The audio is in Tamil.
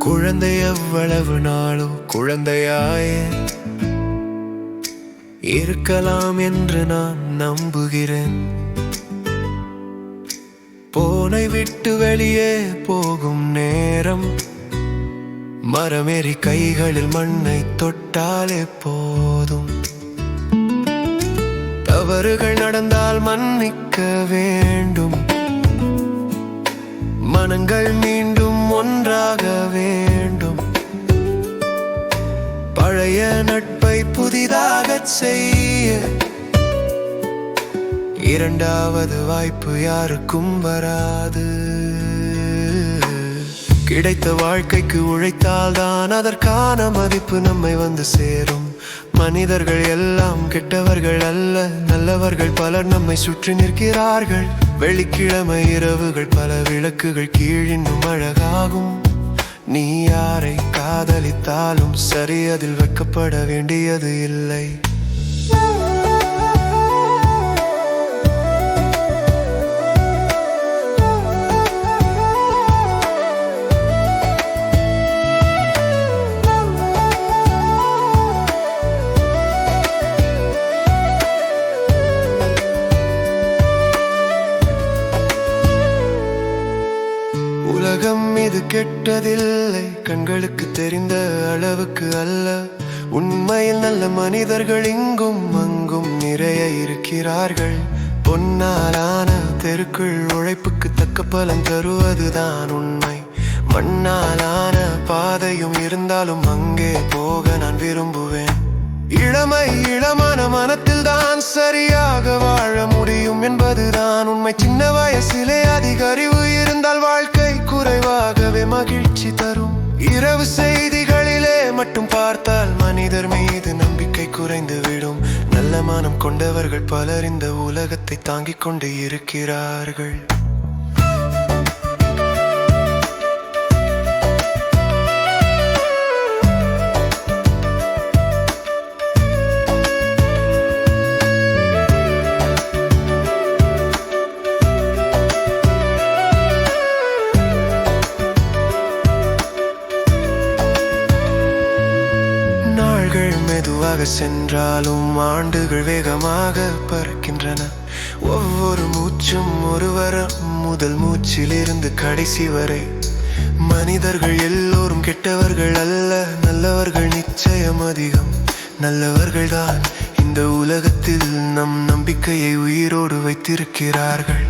குழந்தை எவ்வளவு நாளோ குழந்தையாயே இருக்கலாம் என்று நான் நம்புகிறேன். போனை விட்டு வெளியே போகும் நேரம் மரமேறி கைகளில் மண்ணை தொட்டாலே போதும். தவறுகள் நடந்தால் மன்னிக்க வேண்டும். மனங்கள் மீண்டும் ஒன்றாக வேண்டும். பழைய நட்பை புதிதாக செய்ய இரண்டாவது வாய்ப்பு யாருக்கும் வராது. கிடைத்த வாழ்க்கைக்கு உழைத்தால்தான் அதற்கான மதிப்பு நம்மை வந்து சேரும். மனிதர்கள் எல்லாம் கெட்டவர்கள் அல்ல, நல்லவர்கள் பலர் நம்மை சுற்றி நிற்கிறார்கள். வெள்ளிக்கிழமை இரவுகள் பல விளக்குகள் கீழ் இன்னும் அழகாகும். நீ யாரை காதலித்தாலும் சரி, அதில் வெட்கப்பட வேண்டியது இல்லை. உலகம் இது கெட்டதில்லை, கண்களுக்கு தெரிந்த அளவுக்கு அல்ல. உண்மையில் நல்ல மனிதர்கள் இங்கும் அங்கும் நிறைய இருக்கிறார்கள். பொன்னாலான தெருக்குள் உழைப்புக்கு தக்க பலன் தருவதுதான் உண்மை. மண்ணாலான பாதையும் இருந்தாலும் அங்கே போக நான் விரும்புவேன். இளமை இளமான மனத்தில் தான் சரியாக வாழ முடியும் என்பதுதான் உண்மை. சின்ன வயசிலே அதிக அறிவு இருந்தால் வாழ்க்கை குறைவாகவே மகிழ்ச்சி தரும். இரவு செய்திகளிலே மட்டும் பார்த்தால் மனிதர் மீது நம்பிக்கை குறைந்துவிடும். நல்ல மனம் கொண்டவர்கள் பலர் இந்த உலகத்தை தாங்கிக் கொண்டு இருக்கிறார்கள். மெதுவாக சென்றாலும் ஆண்டுகள் வேகமாக பறக்கின்றன. ஒவ்வொரு மூச்சும் ஒரு வாரம் முதல் மூச்சிலிருந்து கடைசி வரை. மனிதர்கள் எல்லோரும் கெட்டவர்கள் அல்ல, நல்லவர்கள் நிச்சயம் அதிகம். நல்லவர்கள்தான் இந்த உலகத்தில் நம் நம்பிக்கையை உயிரோடு வைத்திருக்கிறார்கள்.